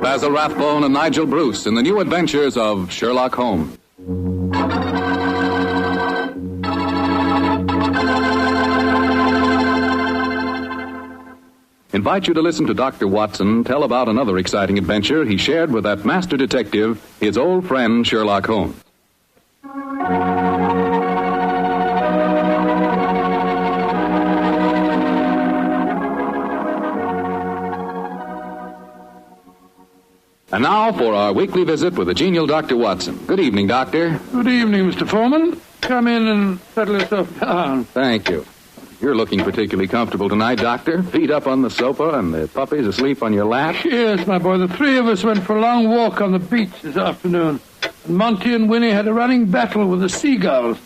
Basil Rathbone and Nigel Bruce in the new adventures of Sherlock Holmes. Invite you to listen to Dr. Watson tell about another exciting adventure he shared with that master detective, his old friend Sherlock Holmes. And now for our weekly visit with the genial Dr. Watson. Good evening, Doctor. Good evening, Mr. Foreman. Come in and settle yourself down. Thank you. You're looking particularly comfortable tonight, Doctor. Feet up on the sofa and the puppies asleep on your lap. Yes, my boy. The three of us went for a long walk on the beach this afternoon. And Monty and Winnie had a running battle with the seagulls.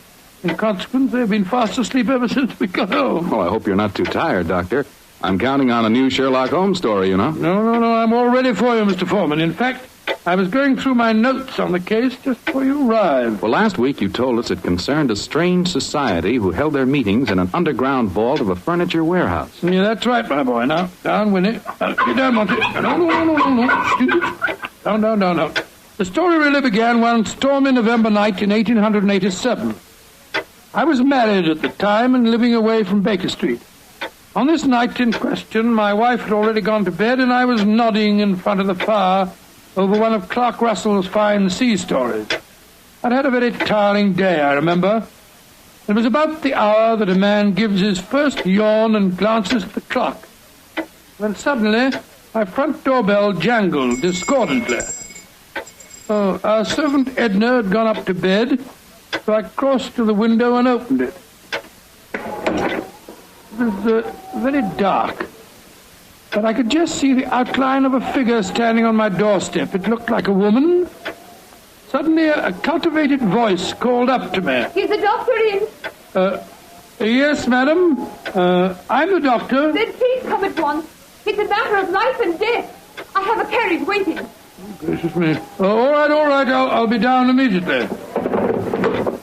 In consequence, they've been fast asleep ever since we got home. Oh, I hope you're not too tired, Doctor. I'm counting on a new Sherlock Holmes story, you know. No. I'm all ready for you, Mr. Foreman. In fact, I was going through my notes on the case just before you arrived. Well, last week you told us it concerned a strange society who held their meetings in an underground vault of a furniture warehouse. Yeah, that's right, my boy. Now, down, Winnie. Get down, Monty. No. Down. The story really began one stormy November night in 1887. I was married at the time and living away from Baker Street. On this night in question, my wife had already gone to bed, and I was nodding in front of the fire over one of Clark Russell's fine sea stories. I'd had a very tiring day, I remember. It was about the hour that a man gives his first yawn and glances at the clock, when suddenly my front doorbell jangled discordantly. Oh, our servant Edna had gone up to bed, so I crossed to the window and opened it. It was very dark, but I could just see the outline of a figure standing on my doorstep. It looked like a woman. Suddenly, a cultivated voice called up to me. Is the doctor in? Yes, madam. I'm the doctor. Then please come at once. It's a matter of life and death. I have a carriage waiting. Gracious me. All right. I'll be down immediately.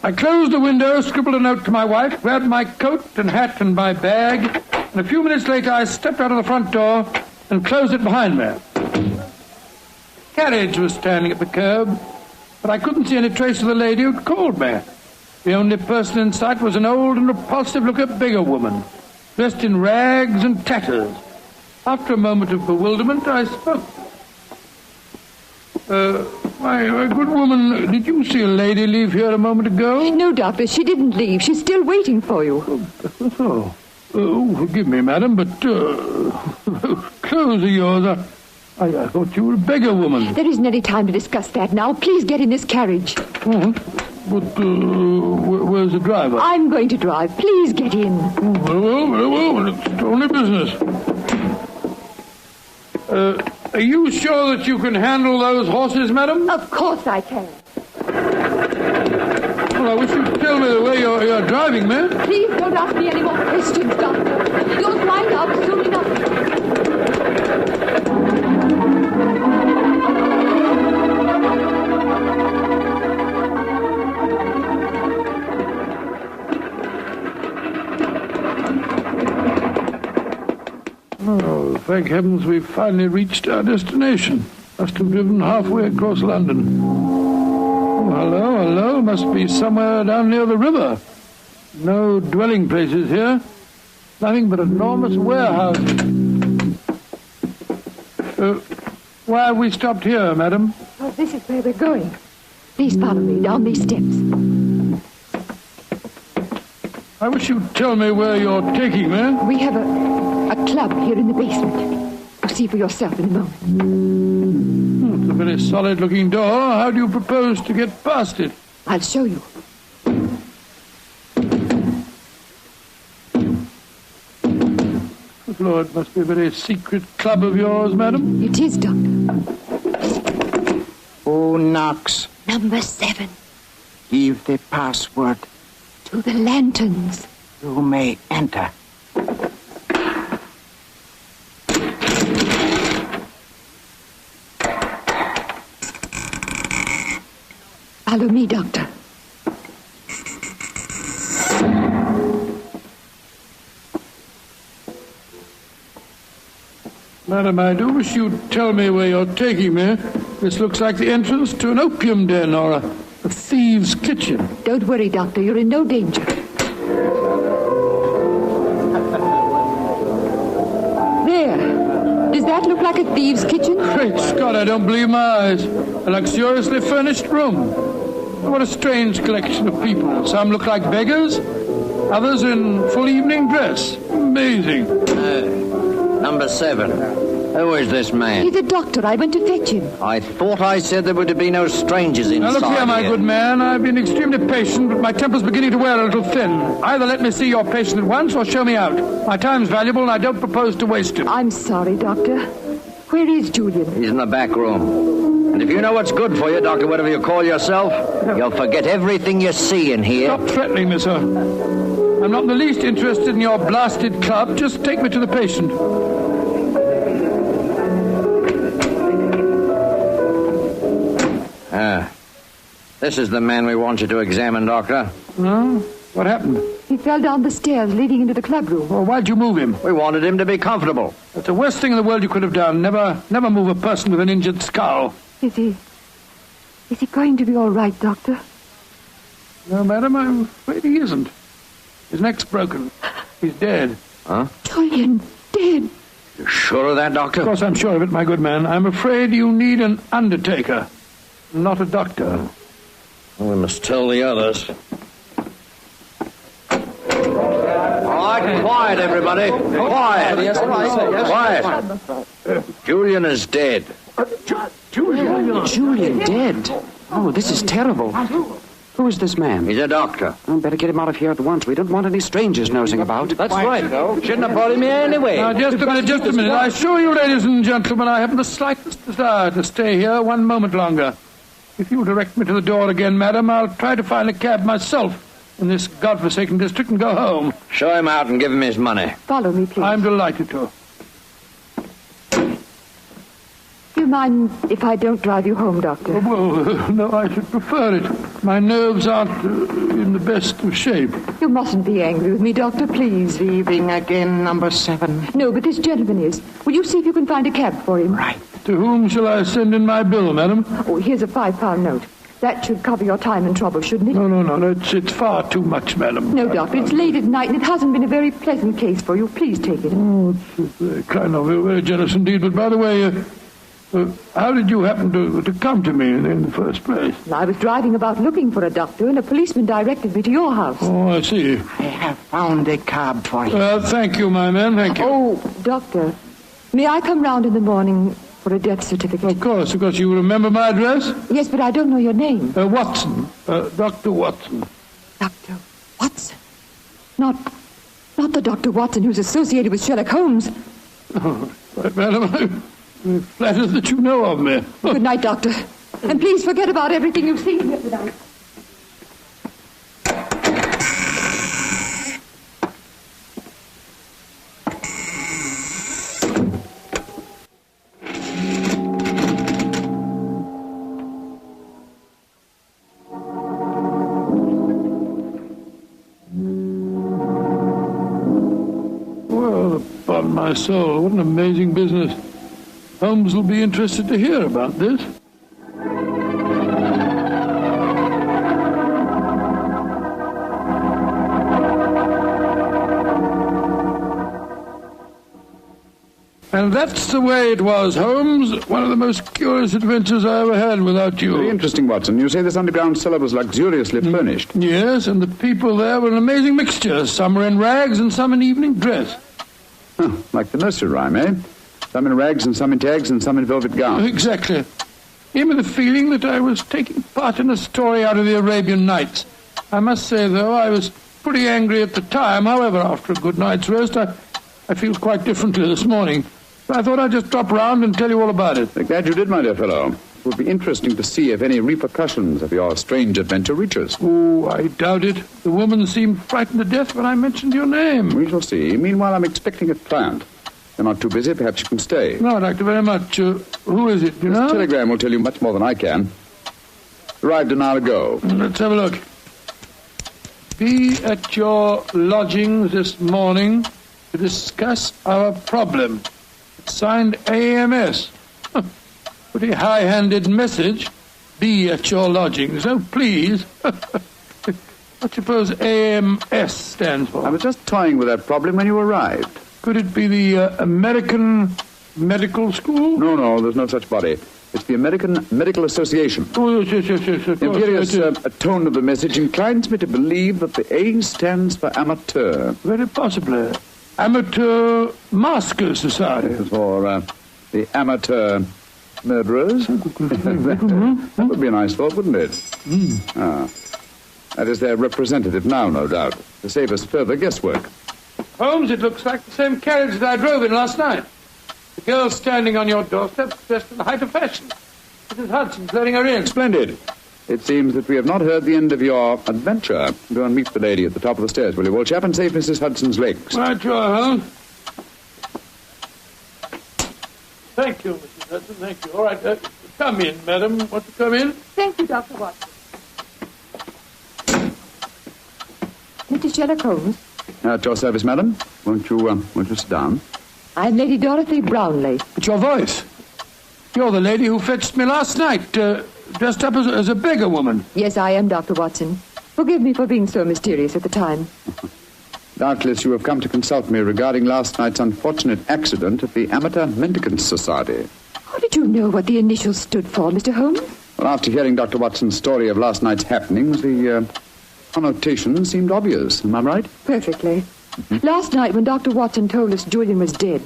I closed the window, scribbled a note to my wife, grabbed my coat and hat and my bag, and a few minutes later I stepped out of the front door and closed it behind me. The carriage was standing at the curb, but I couldn't see any trace of the lady who'd called me. The only person in sight was an old and repulsive-looking beggar woman, dressed in rags and tatters. After a moment of bewilderment, I spoke. My good woman, did you see a lady leave here a moment ago? No, Doctor, she didn't leave. She's still waiting for you. Forgive me, madam, but clothes of yours, I thought you were a beggar woman. There isn't any time to discuss that now. Please get in this carriage. But where's the driver? I'm going to drive. Please get in. Very well. It's only business. Are you sure that you can handle those horses, madam? Of course I can. Well, I wish you'd tell me the way you're driving, ma'am. Please don't ask me any more questions, Doctor. You'll find out soon enough. Oh, thank heavens we've finally reached our destination. Must have driven halfway across London. Oh, hello. Must be somewhere down near the river. No dwelling places here. Nothing but enormous warehouses. Why have we stopped here, madam? Oh, this is where we're going. Please follow me down these steps. I wish you'd tell me where you're taking me. We have a club here in the basement. You'll see for yourself in a moment. It's a very solid-looking door. How do you propose to get past it? I'll show you. Good Lord, it must be a very secret club of yours, madam. It is, Doctor. Who knocks? Number 7. Give the password. To the lanterns. You may enter. Follow me, Doctor. Madam, I do wish you'd tell me where you're taking me. This looks like the entrance to an opium den or a thieves' kitchen. Don't worry, Doctor. You're in no danger. There. Does that look like a thieves' kitchen? Great Scott, I don't believe my eyes. A luxuriously furnished room. What a strange collection of people. Some look like beggars, others in full evening dress. Amazing. Number 7. Who is this man? He's a doctor. I went to fetch him. I thought I said there were to be no strangers inside. Now look here, my good man. I've been extremely patient, but my temper's beginning to wear a little thin. Either let me see your patient at once or show me out. My time's valuable and I don't propose to waste it. I'm sorry, Doctor. Where is Julian? He's in the back room. And if you know what's good for you, Doctor, whatever you call yourself, you'll forget everything you see in here. Stop threatening me, sir. I'm not in the least interested in your blasted club. Just take me to the patient. This is the man we want you to examine, Doctor. No? What happened? He fell down the stairs leading into the club room. Well, why'd you move him? We wanted him to be comfortable. That's the worst thing in the world you could have done. Never move a person with an injured skull. Is he going to be all right, Doctor? No, madam, I'm afraid he isn't. His neck's broken. He's dead. Huh? Julian, dead. You sure of that, Doctor? Of course I'm sure of it, my good man. I'm afraid you need an undertaker, not a doctor. We must tell the others. All right, quiet, everybody. Quiet. Quiet. Julian is dead. Julian dead? Oh, this is terrible. Who is this man? He's a doctor. Better get him out of here at once. We don't want any strangers nosing about. That's right. Shouldn't have brought him here anyway. Now, just a minute. I assure you, ladies and gentlemen, I haven't the slightest desire to stay here one moment longer. If you direct me to the door again, madam, I'll try to find a cab myself in this godforsaken district and go home. Show him out and give him his money. Follow me, please. I'm delighted to. Do you mind if I don't drive you home, Doctor? Well, no, I should prefer it. My nerves aren't in the best of shape. You mustn't be angry with me, Doctor, please. Leaving again, number 7. No, but this gentleman is. Will you see if you can find a cab for him? Right. To whom shall I send in my bill, madam? Oh, here's a £5 note. That should cover your time and trouble, shouldn't it? No. It's far too much, madam. No, Doctor, it's late at night and it hasn't been a very pleasant case for you. Please take it. Oh, it's very kind of you, very generous indeed. But by the way, how did you happen to come to me in the first place? I was driving about looking for a doctor and a policeman directed me to your house. Oh, I see. I have found a cab for you. Thank you, my man, thank you. Oh, Doctor, may I come round in the morning for a death certificate? Of course. You remember my address? Yes, but I don't know your name. Watson. Dr. Watson. Dr. Watson? Not the Dr. Watson who's associated with Sherlock Holmes. Oh, right, madam. I'm flattered that you know of me. Good night, Doctor. And please forget about everything you've seen here tonight. Well, upon my soul, what an amazing business. Holmes will be interested to hear about this. And that's the way it was, Holmes. One of the most curious adventures I ever had without you. Very interesting, Watson. You say this underground cellar was luxuriously furnished. Yes, and the people there were an amazing mixture. Some were in rags and some in evening dress. Huh, like the nursery rhyme, eh? Some in rags and some in tags and some in velvet gowns. Exactly. Gave me the feeling that I was taking part in a story out of the Arabian Nights. I must say, though, I was pretty angry at the time. However, after a good night's rest, I feel quite differently this morning. I thought I'd just drop round and tell you all about it. I'm glad you did, my dear fellow. It would be interesting to see if any repercussions of your strange adventure reach us. Oh, I doubt it. The woman seemed frightened to death when I mentioned your name. We shall see. Meanwhile, I'm expecting a client. You're not too busy. Perhaps you can stay. No, Doctor, very much. Who is it, you know? This telegram will tell you much more than I can. Arrived an hour ago. Let's have a look. Be at your lodgings this morning to discuss our problem. Signed AMS. Pretty high-handed message. Be at your lodgings. Oh, please. What suppose AMS stands for? I was just toying with that problem when you arrived. Could it be the American Medical School? No, there's no such body. It's the American Medical Association. Oh, yes. The imperious tone of the message inclines me to believe that the A stands for amateur. Very possibly. Amateur Masker Society. For the amateur murderers. That would be a nice thought, wouldn't it? That is their representative now, no doubt, to save us further guesswork. Holmes, it looks like the same carriage that I drove in last night. The girl standing on your doorstep, dressed in the height of fashion. Mrs. Hudson's letting her in. Splendid. It seems that we have not heard the end of your adventure. Go and meet the lady at the top of the stairs, will you, old chap, and save Mrs. Hudson's legs. Right, you are, Holmes. Thank you, Mrs. Hudson, thank you. All right, come in, madam. Want to come in? Thank you, Dr. Watson. Mr. Sherlock Holmes. At your service, madam. Won't you sit down? I'm Lady Dorothy Brownlee. It's your voice. You're the lady who fetched me last night, dressed up as a beggar woman. Yes, I am, Dr. Watson. Forgive me for being so mysterious at the time. Doubtless you have come to consult me regarding last night's unfortunate accident at the Amateur Mendicant Society. How did you know what the initials stood for, Mr. Holmes? Well, after hearing Dr. Watson's story of last night's happenings, the connotation seemed obvious. Am I right? Perfectly. Last night, when Dr. Watson told us Julian was dead,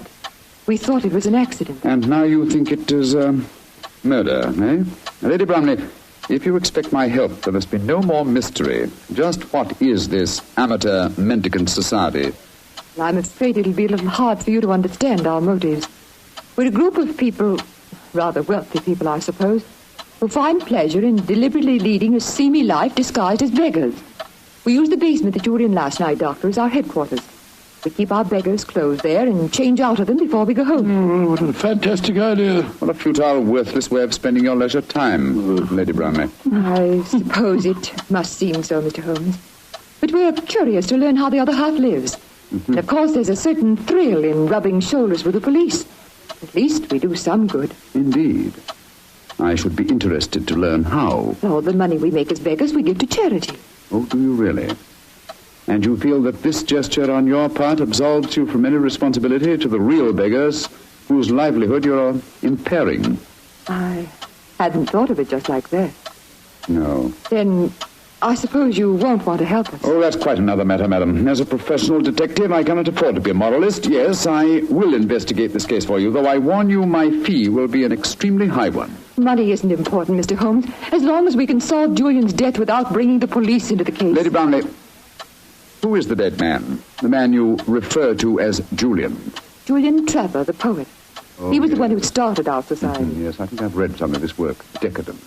we thought it was an accident. And now you think it is murder, eh? Lady Brownlee, if you expect my help, there must be no more mystery. Just what is this Amateur Mendicant Society? Well, I'm afraid it'll be a little hard for you to understand our motives. We're a group of people, rather wealthy people, I suppose, who find pleasure in deliberately leading a seamy life disguised as beggars. We use the basement that you were in last night, Doctor, as our headquarters. We keep our beggars' clothes there and change out of them before we go home. Oh, what a fantastic idea. What a futile, worthless way of spending your leisure time, Lady Brownlee. I suppose it must seem so, Mr. Holmes. But we're curious to learn how the other half lives. And of course, there's a certain thrill in rubbing shoulders with the police. At least we do some good. Indeed. I should be interested to learn how. All the money we make as beggars we give to charity. Oh, do you really? And you feel that this gesture on your part absolves you from any responsibility to the real beggars whose livelihood you're impairing? I hadn't thought of it just like that. No. Then I suppose you won't want to help us. Oh, that's quite another matter, madam. As a professional detective, I cannot afford to be a moralist. Yes, I will investigate this case for you, though I warn you my fee will be an extremely high one. Money isn't important, Mr. Holmes, as long as we can solve Julian's death without bringing the police into the case. Lady Brownlee, who is the dead man? The man you refer to as Julian? Julian Trevor, the poet. Oh, he was yes. the one who started our society. Yes, I think I've read some of his work. Decadent.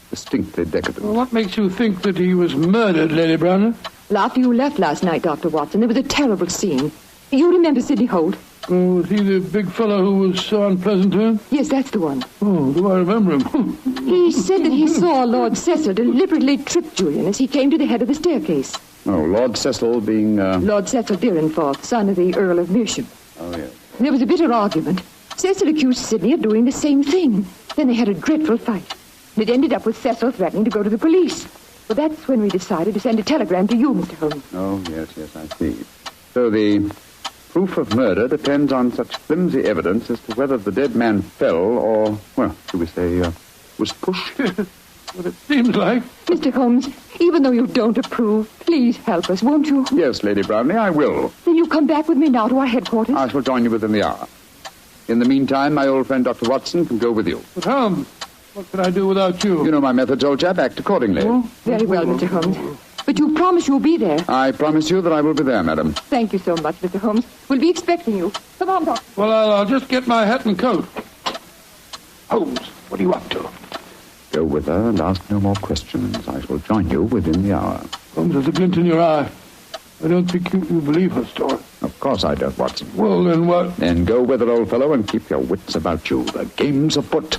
Distinctly decadent. Well, what makes you think that he was murdered, Lady Brownlee? Well, after you left last night, Dr. Watson, there was a terrible scene. You remember Sidney Holt? Oh, was he the big fellow who was so unpleasant to him? Yes, that's the one. Oh, do I remember him? He said that he saw Lord Cecil deliberately trip Julian as he came to the head of the staircase. Oh, Lord Cecil being... Lord Cecil Deerenforth, son of the Earl of Meersham. Oh, yes. There was a bitter argument. Cecil accused Sidney of doing the same thing. Then they had a dreadful fight. It ended up with Cecil threatening to go to the police. Well, that's when we decided to send a telegram to you, Mr. Holmes. Oh, yes, I see. So the proof of murder depends on such flimsy evidence as to whether the dead man fell or, well, should we say, was pushed? What it seems like. Mr. Holmes, even though you don't approve, please help us, won't you? Yes, Lady Brownlee, I will. Then you come back with me now to our headquarters? I shall join you within the hour. In the meantime, my old friend Dr. Watson can go with you. But Holmes, what can I do without you? You know my methods, old chap. Act accordingly. Oh? Very well, Mr. Holmes. But you promise you'll be there. I promise you that I will be there, madam. Thank you so much, Mr. Holmes. We'll be expecting you. Come on, Doctor. Well, I'll just get my hat and coat. Holmes, what are you up to? Go with her and ask no more questions. I shall join you within the hour. Holmes, there's a glint in your eye. I don't think you believe her story. Of course I don't, Watson. Well, then what? Then go with her, old fellow, and keep your wits about you. The game's afoot.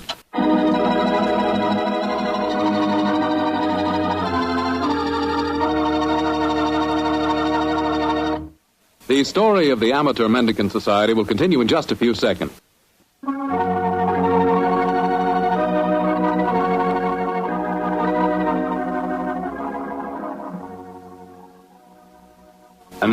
The story of the Amateur Mendicant Society will continue in just a few seconds.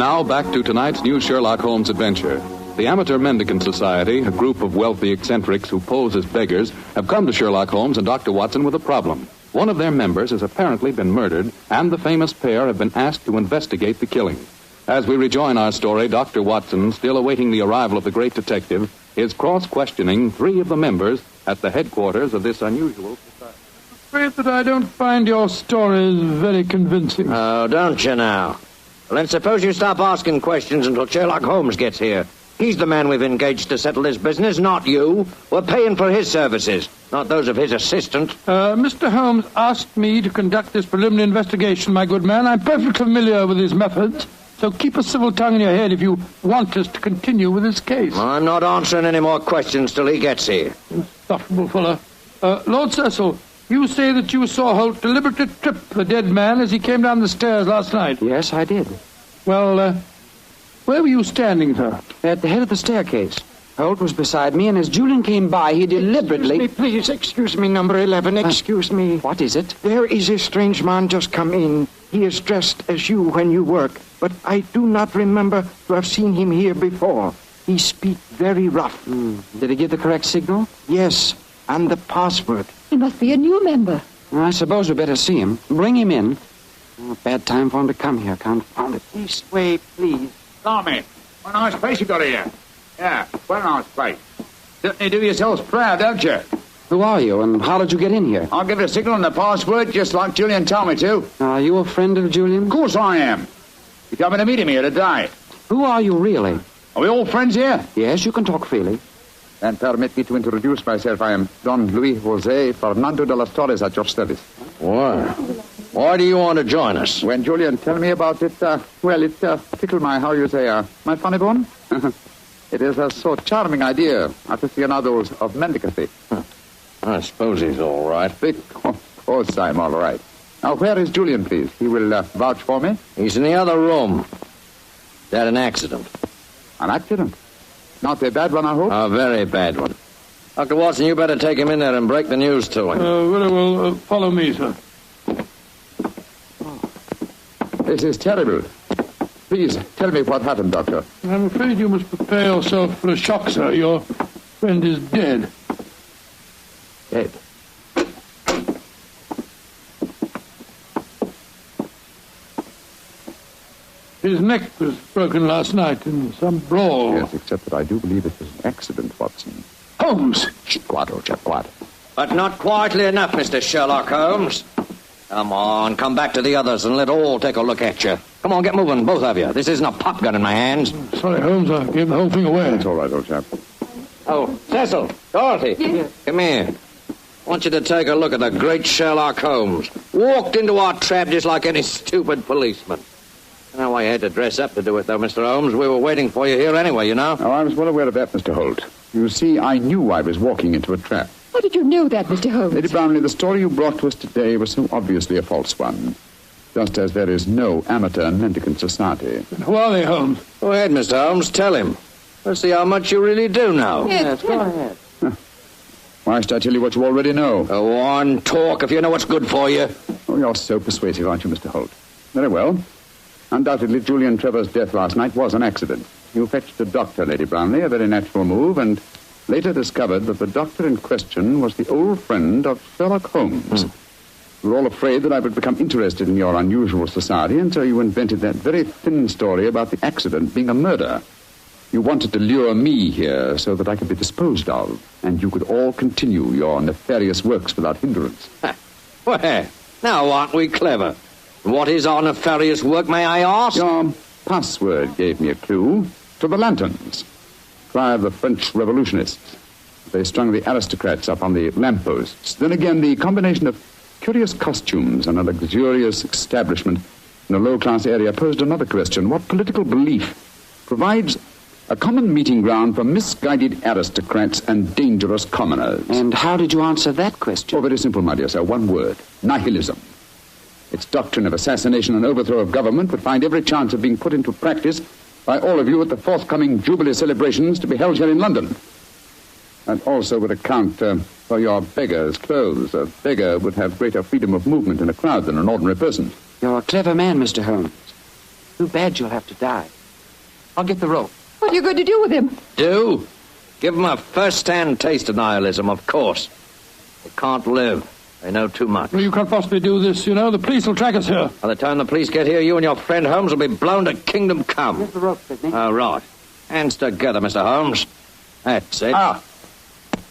now back to tonight's new Sherlock Holmes adventure. The Amateur Mendicant Society, a group of wealthy eccentrics who pose as beggars, have come to Sherlock Holmes and Dr. Watson with a problem. One of their members has apparently been murdered, and the famous pair have been asked to investigate the killing. As we rejoin our story, Dr. Watson, still awaiting the arrival of the great detective, is cross-questioning 3 of the members at the headquarters of this unusual society. I'm afraid that I don't find your stories very convincing. Oh, don't you now? Well, then suppose you stop asking questions until Sherlock Holmes gets here. He's the man we've engaged to settle this business, not you. We're paying for his services, not those of his assistant. Mr. Holmes asked me to conduct this preliminary investigation, my good man. I'm perfectly familiar with his methods, so keep a civil tongue in your head if you want us to continue with this case. I'm not answering any more questions till he gets here. Insufferable fellow. Lord Cecil, you say that you saw Holt deliberately trip the dead man as he came down the stairs last night. Yes, I did. Well, where were you standing, sir? At the head of the staircase. Holt was beside me, and as Julian came by, he deliberately... Excuse me, number 11, excuse me. What is it? There is a strange man just come in. He is dressed as you when you work, but I do not remember to have seen him here before. He speaks very rough. Did he give the correct signal? Yes, and the password. He must be a new member. I suppose we better see him. Bring him in. Oh, bad time for him to come here, confound it. This way, please. Blimey, what a nice place you got here. Yeah, what a nice place. Certainly do yourselves proud, don't you? Who are you, and how did you get in here? I'll give it a signal and the password just like Julian told me to. Are you a friend of Julian? Of course I am. You coming to meet him here today? Who are you, really? Are we all friends here? Yes, you can talk freely. Then permit me to introduce myself. I am Don Luis Jose Fernando de las Torres at your service. Why do you want to join us? When Julian tell me about it, it tickled my, my funny bone. It is a so charming idea, aficionados of mendicancy. I suppose he's all right. Of course I'm all right. Now, where is Julian, please? He will vouch for me. He's in the other room. He had an accident. An accident? Not a bad one, I hope? A very bad one. Dr. Watson, you better take him in there and break the news to him. Very well. Follow me, sir. This is terrible. Please, tell me what happened, Doctor. I'm afraid you must prepare yourself for a shock, sir. Your friend is dead. Dead? His neck was broken last night in some brawl. Yes, except that I do believe it was an accident, Watson. Holmes! Quiet, old chap, quiet. But not quietly enough, Mr. Sherlock Holmes. Come on, come back to the others and let all take a look at you. Come on, get moving, both of you. This isn't a pop gun in my hands. Sorry, Holmes, I gave the whole thing away. It's all right, old chap. Oh, Cecil, Dorothy, come here. I want you to take a look at the great Sherlock Holmes. Walked into our trap just like any stupid policeman. I know why you had to dress up to do it, though, Mr. Holmes. We were waiting for you here anyway, you know. Oh, I was well aware of that, Mr. Holt. You see, I knew I was walking into a trap. How did you know that, Mr. Holmes? Lady Brownlee, the story you brought to us today was so obviously a false one. Just as there is no amateur mendicant society. Who are they, Holmes? Go ahead, Mr. Holmes, tell him. Let's see how much you really do know. Yes, go ahead. Why should I tell you what you already know? Go on, talk if you know what's good for you. Oh, you're so persuasive, aren't you, Mr. Holt? Very well. Undoubtedly, Julian Trevor's death last night was an accident. You fetched a doctor, Lady Brownlee, a very natural move, and later discovered that the doctor in question was the old friend of Sherlock Holmes. You were all afraid that I would become interested in your unusual society, and so you invented that very thin story about the accident being a murder. You wanted to lure me here so that I could be disposed of, and you could all continue your nefarious works without hindrance. Well, now aren't we clever? What is our nefarious work, may I ask? Your password gave me a clue to the lanterns. Cry of the French revolutionists. They strung the aristocrats up on the lampposts. Then again, the combination of curious costumes and a luxurious establishment in a low-class area posed another question. What political belief provides a common meeting ground for misguided aristocrats and dangerous commoners? And how did you answer that question? Oh, very simple, my dear sir. One word. Nihilism. Its doctrine of assassination and overthrow of government would find every chance of being put into practice by all of you at the forthcoming Jubilee celebrations to be held here in London. And also would account for your beggar's clothes. A beggar would have greater freedom of movement in a crowd than an ordinary person. You're a clever man, Mr. Holmes. Too bad you'll have to die. I'll get the rope. What are you going to do with him? Do? Give them a first-hand taste of nihilism, of course. They can't live. They know too much. Well, you can't possibly do this, you know. The police will track us here. By the time the police get here, you and your friend Holmes will be blown to kingdom come. Here's the rope, Sidney. Oh, right. Hands together, Mr. Holmes. That's it.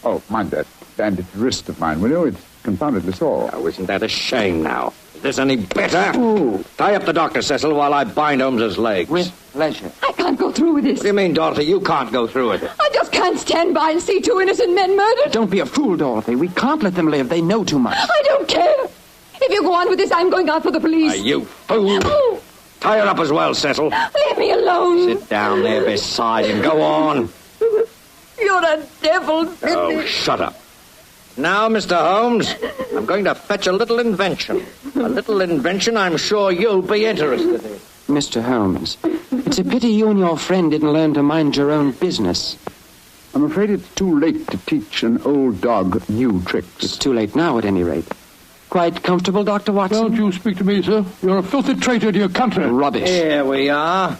Oh, mind that bandaged wrist of mine, will you? It's confoundedly sore. Oh, isn't that a shame now? Is this any better? Ooh. Tie up the doctor, Cecil, while I bind Holmes's legs. With pleasure. I can't go through with this. What do you mean, Dorothy? You can't go through it. I just can't stand by and see two innocent men murdered. Don't be a fool, Dorothy. We can't let them live. They know too much. I don't care. If you go on with this, I'm going out for the police. You fool. Oh, Tie her up as well, Cecil. leave me alone. Sit down there beside him. Go on. You're a devil, Sidney. Oh, shut up. Now, Mr. Holmes, I'm going to fetch a little invention. A little invention I'm sure you'll be interested in. Mr. Holmes, it's a pity you and your friend didn't learn to mind your own business. I'm afraid it's too late to teach an old dog new tricks. It's too late now, at any rate. Quite comfortable, Dr. Watson? Don't you speak to me, sir. You're a filthy traitor to your country. Rubbish. Here we are.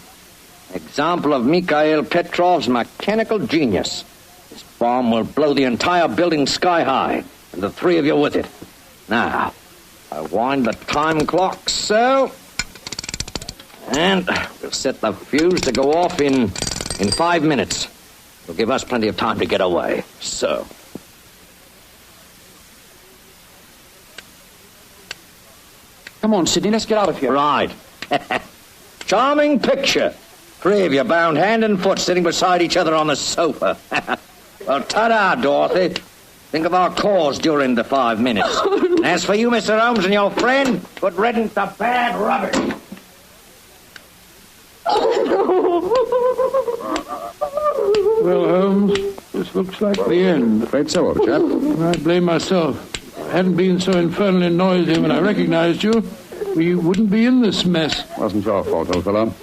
Example of Mikhail Petrov's mechanical genius. This bomb will blow the entire building sky high, and the three of you with it. Now, I wind the time clock so, and we'll set the fuse to go off in 5 minutes. It'll give us plenty of time to get away. So. Come on, Sidney, let's get out of here. Right. Charming picture. Three of you bound hand and foot sitting beside each other on the sofa. Well, ta-da, Dorothy. Think of our cause during the 5 minutes. And as for you, Mr. Holmes, and your friend, put riddance to bad rubbish. Well, Holmes, this looks like the end. Afraid so, old chap. I blame myself. If I hadn't been so infernally noisy when I recognized you, we wouldn't be in this mess. Wasn't your fault, old fellow.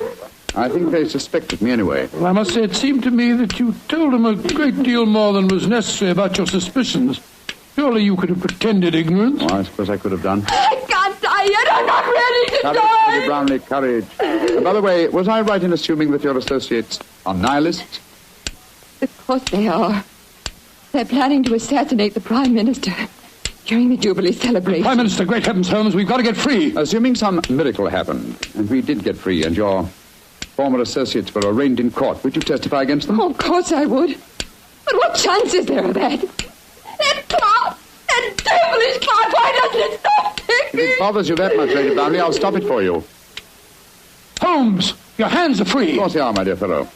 I think they suspected me anyway. Well, I must say, it seemed to me that you told them a great deal more than was necessary about your suspicions. Surely you could have pretended ignorance. Oh, I suppose I could have done. I can't die yet. I'm not ready to Courage, die. Lady Brownlee, courage. And by the way, was I right in assuming that your associates are nihilists? Of course they are. They're planning to assassinate the Prime Minister during the Jubilee celebration. Prime Minister, great heavens, Holmes, we've got to get free. Assuming some miracle happened, and we did get free, and your former associates were arraigned in court, would you testify against them? Oh, of course I would. But what chance is there of that? That clock! That devilish clock! Why doesn't it stop If ticking? it bothers you that much, Lady Brownlee, I'll stop it for you. Holmes, your hands are free. Of course they are, my dear fellow.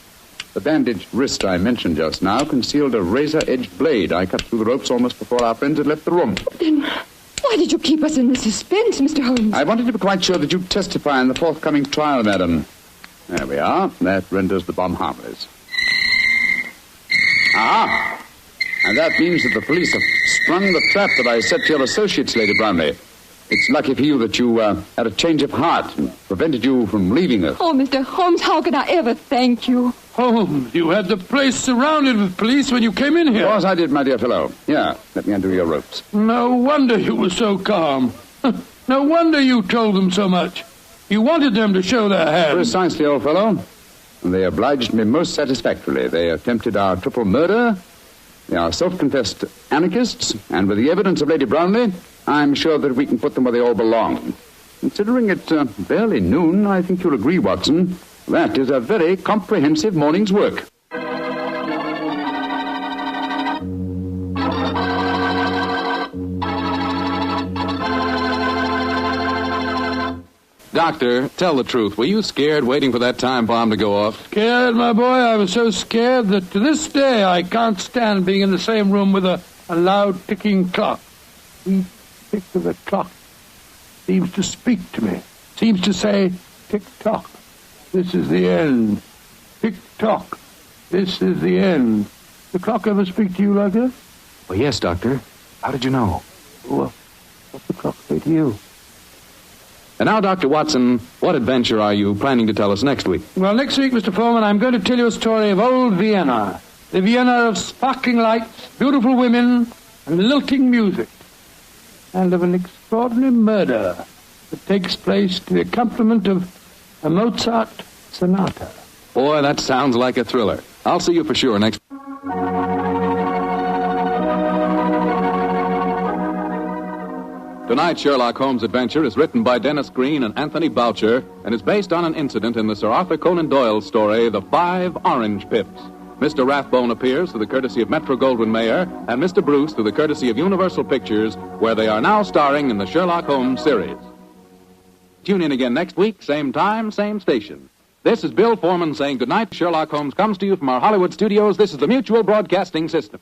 The bandaged wrist I mentioned just now concealed a razor-edged blade. I cut through the ropes almost before our friends had left the room. Then why did you keep us in the suspense, Mr. Holmes? I wanted to be quite sure that you'd testify in the forthcoming trial, madam. There we are. That renders the bomb harmless. Ah! And that means that the police have sprung the trap that I set to your associates, Lady Brownlee. It's lucky for you that you had a change of heart and prevented you from leaving us. Oh, Mr. Holmes, how can I ever thank you? Holmes, you had the place surrounded with police when you came in Of here. course I did, my dear fellow. Here, let me undo your ropes. No wonder you were so calm. No wonder you told them so much. You wanted them to show their hand. Precisely, old fellow. And they obliged me most satisfactorily. They attempted our triple murder. They are self-confessed anarchists. And with the evidence of Lady Brownlee, I'm sure that we can put them where they all belong. Considering it barely noon, I think you'll agree, Watson, that is a very comprehensive morning's work. Doctor, tell the truth. Were you scared waiting for that time bomb to go off? Scared, my boy? I was so scared that to this day I can't stand being in the same room with a loud ticking clock. Each tick of the clock seems to speak to me. Seems to say, tick-tock, this is the end. Tick-tock, this is the end. The clock ever speak to you like that? Well, yes, Doctor. How did you know? Well, what's the clock say to you? And now, Dr. Watson, what adventure are you planning to tell us next week? Well, next week, Mr. Foreman, I'm going to tell you a story of old Vienna. The Vienna of sparkling lights, beautiful women, and lilting music. And of an extraordinary murder that takes place to the accompaniment of A Mozart sonata. Boy, that sounds like a thriller. I'll see you for sure next... Tonight's Sherlock Holmes adventure is written by Dennis Green and Anthony Boucher and is based on an incident in the Sir Arthur Conan Doyle story, The 5 Orange Pips. Mr. Rathbone appears through the courtesy of Metro-Goldwyn-Mayer and Mr. Bruce through the courtesy of Universal Pictures, where they are now starring in the Sherlock Holmes series. Tune in again next week, same time, same station. This is Bill Foreman saying goodnight. Sherlock Holmes comes to you from our Hollywood studios. This is the Mutual Broadcasting System.